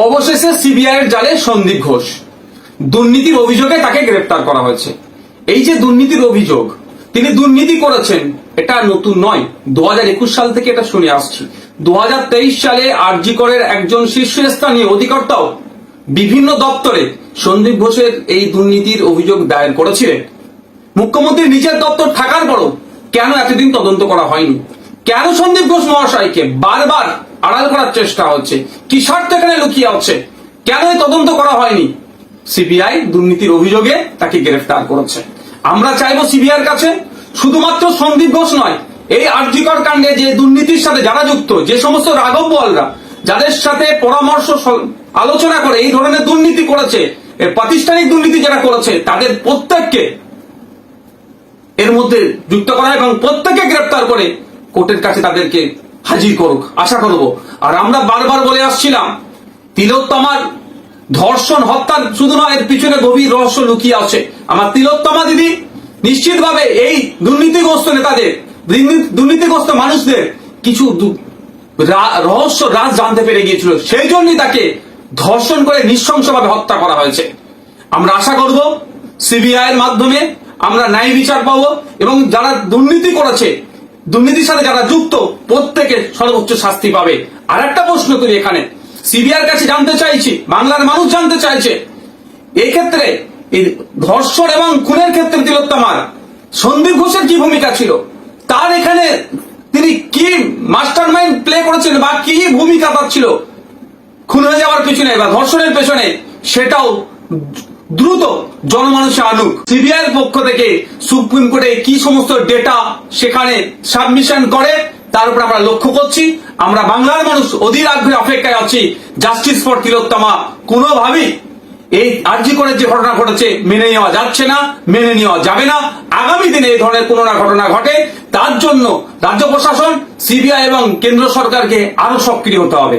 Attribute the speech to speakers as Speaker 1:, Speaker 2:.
Speaker 1: অবশেষে সিবিআই এর জালে সন্দীপ ঘোষ দুর্নীতির অভিযোগে তাকে গ্রেফতার করা হয়েছে। এই যে দুর্নীতির অভিযোগ, তিনি দুর্নীতি করেছেন, এটা নতুন নয়। 2021 সাল থেকে এটা শুনে আসছি। 2023 সালে আরজি করের একজন শীর্ষস্থানীয় অধিকর্তাও বিভিন্ন দপ্তরে সন্দীপ ঘোষের এই দুর্নীতির অভিযোগ দায়ের করেছিলেন। মুখ্যমন্ত্রীর নিজের দপ্তর থাকার পরও কেন এতদিন তদন্ত করা হয়নি? কেন সন্দীপ ঘোষ মহাশয়কে বারবার আড়াল করার চেষ্টা হচ্ছে? কি স্বার্থ এখানে লুকিয়ে আছে? কেন এই তদন্ত করা হয়নি? সিবিআই দুর্নীতির অভিযোগে তাকে গ্রেফতার করেছে। আমরা চাইবো সিবিআইয়ের কাছে শুধুমাত্র সন্দীপ ঘোষ নয়, এই আরজি কর কাণ্ডে যে দুর্নীতির সাথে যারা যুক্ত, যে সমস্ত রাঘব বোয়ালরা যাদের সাথে পরামর্শ আলোচনা করে এই ধরনের দুর্নীতি করেছে, প্রাতিষ্ঠানিক দুর্নীতি যারা করেছে, তাদের প্রত্যেককে এর মধ্যে যুক্ত করা এবং প্রত্যেককে গ্রেফতার করে কোর্টের কাছে তাদেরকে হাজির করুক, আশা করব। আর আমরা বারবার বলে আসছিলাম, তিলোত্তমার ধর্ষণ হত্যার শুধু নয়, এর পিছনে গভীর রহস্য লুকিয়ে আছে। আমার তিলোত্তমা দিদি নিশ্চিতভাবে এই দুর্নীতিগ্রস্ত নেতাদের, দুর্নীতিগ্রস্ত মানুষদের কিছু রহস্য রাজ জানতে পেরে গিয়েছিল, সেই জন্যই তাকে ধর্ষণ করে নৃশংসভাবে হত্যা করা হয়েছে। আমরা আশা করব সিবিআই এর মাধ্যমে আমরা ন্যায় বিচার পাবো এবং যারা দুর্নীতি করেছে, দুর্নীতির সাথে যারা যুক্ত, প্রত্যেকে সর্বোচ্চ শাস্তি পাবে। আর একটা প্রশ্ন করি এখানে, সিবিআই এর কাছে জানতে চাইছি, বাংলার মানুষ জানতে চাইছে, এই ক্ষেত্রে এই ধর্ষণ এবং খুনের ক্ষেত্রে তিলোত্তমার সন্দীপ ঘোষের কি ভূমিকা ছিল? তার এখানে তিনি কি মাস্টার মাইন্ড প্লে করেছেন বা কি ভূমিকা তার ছিল খুন হয়ে যাওয়ার পেছনে বা ধর্ষণের পেছনে? সেটাও দ্রুত জনমানুষে আনুক। সিবিআই এর পক্ষ থেকে সুপ্রিম কোর্টে কি সমস্ত ডেটা সেখানে সাবমিশন করে, তার উপর আমরা লক্ষ্য করছি। আমরা বাংলার মানুষ অধীর আগ্রহে অপেক্ষায় আছি। জাস্টিস ফর তিলোত্তমা কোনোভাবেই এই আরজি করে যে ঘটনা ঘটেছে মেনে নেওয়া যাচ্ছে না, মেনে নেওয়া যাবে না। আগামী দিনে এই ধরনের কোনো না ঘটনা ঘটে, তার জন্য রাজ্য প্রশাসন, সিবিআই এবং কেন্দ্র সরকারকে আরো সক্রিয় হতে হবে।